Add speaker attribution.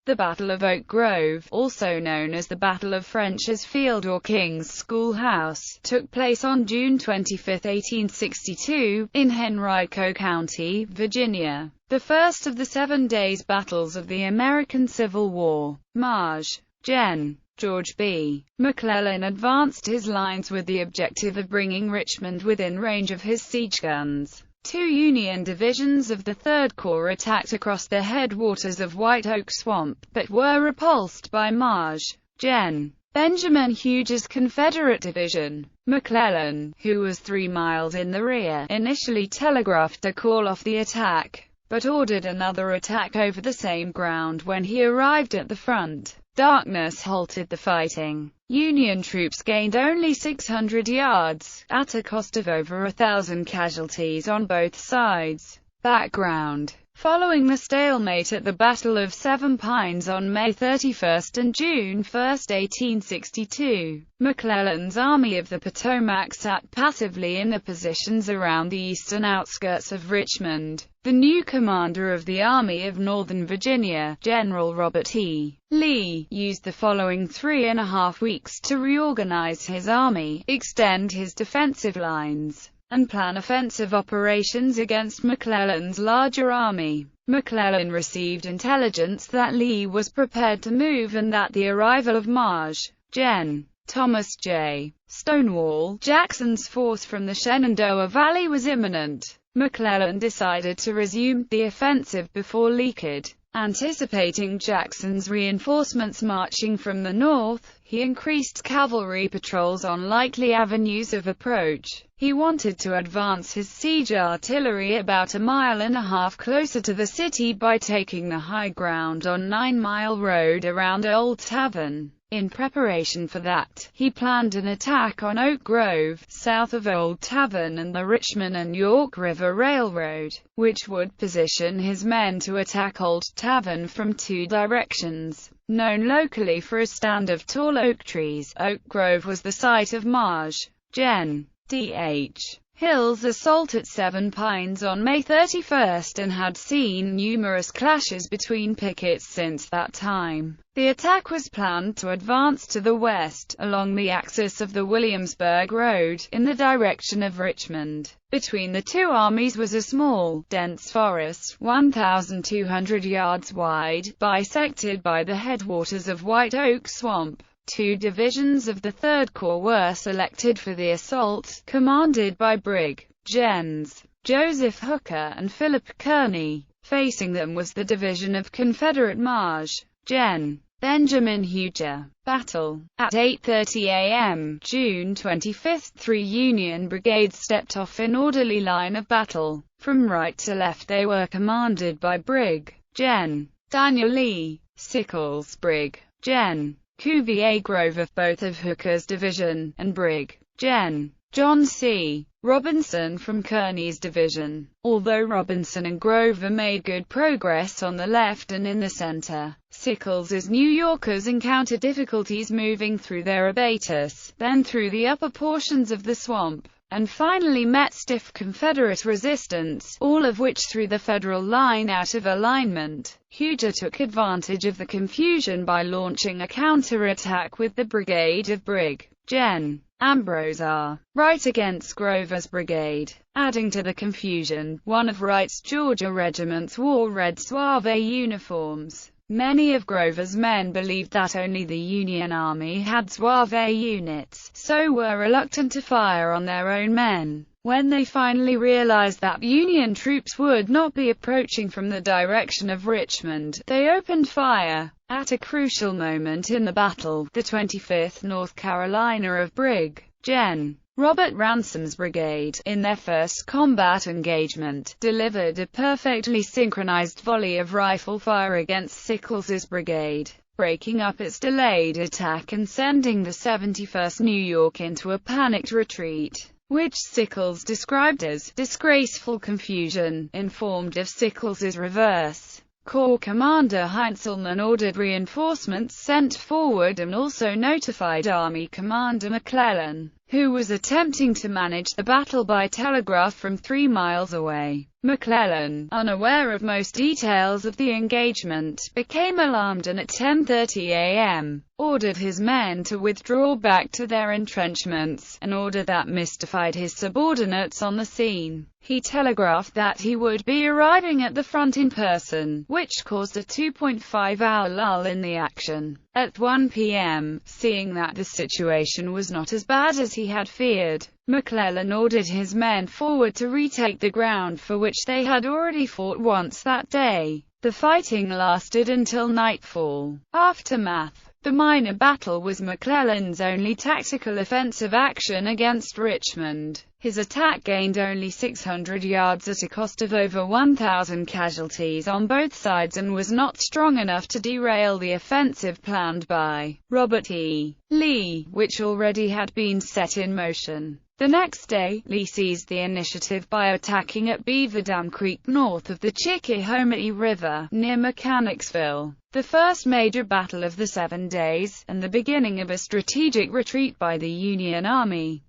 Speaker 1: The Battle of Oak Grove, also known as the Battle of French's Field or King's Schoolhouse, took place on June 25, 1862, in Henrico County, Virginia, the first of the 7 days battles of the American Civil War. Maj. Gen. George B. McClellan advanced his lines with the objective of bringing Richmond within range of his siege guns. 2 Union divisions of the 3rd Corps attacked across the headwaters of White Oak Swamp, but were repulsed by Maj. Gen. Benjamin Huger's Confederate division. McClellan, who was 3 miles in the rear, initially telegraphed to call off the attack, but ordered another attack over the same ground when he arrived at the front. Darkness halted the fighting. Union troops gained only 600 yards, at a cost of over 1,000 casualties on both sides. Background: following the stalemate at the Battle of Seven Pines on May 31 and June 1, 1862, McClellan's Army of the Potomac sat passively in the positions around the eastern outskirts of Richmond. The new commander of the Army of Northern Virginia, General Robert E. Lee, used the following 3.5 weeks to reorganize his army, extend his defensive lines, and plan offensive operations against McClellan's larger army. McClellan received intelligence that Lee was prepared to move and that the arrival of Maj. Gen. Thomas J. Stonewall Jackson's force from the Shenandoah Valley was imminent. McClellan decided to resume the offensive before Lee could. Anticipating Jackson's reinforcements marching from the north, he increased cavalry patrols on likely avenues of approach. He wanted to advance his siege artillery about 1.5 miles closer to the city by taking the high ground on 9 Mile Road around Old Tavern. In preparation for that, he planned an attack on Oak Grove, south of Old Tavern and the Richmond and York River Railroad, which would position his men to attack Old Tavern from 2 directions. Known locally for a stand of tall oak trees, Oak Grove was the site of Maj. Gen. D.H. Hill's assault at Seven Pines on May 31 and had seen numerous clashes between pickets since that time. The attack was planned to advance to the west, along the axis of the Williamsburg Road, in the direction of Richmond. Between the two armies was a small, dense forest, 1,200 yards wide, bisected by the headwaters of White Oak Swamp. 2 divisions of the 3rd Corps were selected for the assault, commanded by Brig. Gens. Joseph Hooker and Philip Kearny. Facing them was the division of Confederate Maj. Gen. Benjamin Huger. Battle. At 8:30 a.m., June 25, 3 Union brigades stepped off in orderly line of battle. From right to left they were commanded by Brig. Gen. Daniel Lee. Sickles, Brig. Gen. Cuvier Grover, both of Hooker's division, and Brig. Gen. John C. Robinson from Kearny's division. Although Robinson and Grover made good progress on the left and in the center, Sickles's New Yorkers encountered difficulties moving through their abatis, then through the upper portions of the swamp, and finally met stiff Confederate resistance, all of which threw the Federal line out of alignment. Huger took advantage of the confusion by launching a counterattack with the brigade of Brig. Gen. Ambrose R. Wright against Grover's brigade. Adding to the confusion, one of Wright's Georgia regiments wore red Zouave uniforms. Many of Grover's men believed that only the Union Army had Zouave units, so were reluctant to fire on their own men. When they finally realized that Union troops would not be approaching from the direction of Richmond, they opened fire. At a crucial moment in the battle, the 25th North Carolina of Brig. Gen. Robert Ransom's brigade, in their first combat engagement, delivered a perfectly synchronized volley of rifle fire against Sickles's brigade, breaking up its delayed attack and sending the 71st New York into a panicked retreat, which Sickles described as disgraceful confusion. Informed of Sickles's reverse, Corps Commander Heintzelman ordered reinforcements sent forward and also notified Army Commander McClellan. who was attempting to manage the battle by telegraph from 3 miles away. McClellan, unaware of most details of the engagement, became alarmed and at 10:30 a.m. ordered his men to withdraw back to their entrenchments, an order that mystified his subordinates on the scene. He telegraphed that he would be arriving at the front in person, which caused a 2.5-hour lull in the action. At 1 p.m., seeing that the situation was not as bad as he had feared, McClellan ordered his men forward to retake the ground for which they had already fought once that day. The fighting lasted until nightfall. Aftermath. The minor battle was McClellan's only tactical offensive action against Richmond. His attack gained only 600 yards at a cost of over 1,000 casualties on both sides and was not strong enough to derail the offensive planned by Robert E. Lee, which already had been set in motion. The next day, Lee seized the initiative by attacking at Beaver Dam Creek north of the Chickahominy River, near Mechanicsville, the first major battle of the 7 days, and the beginning of a strategic retreat by the Union Army.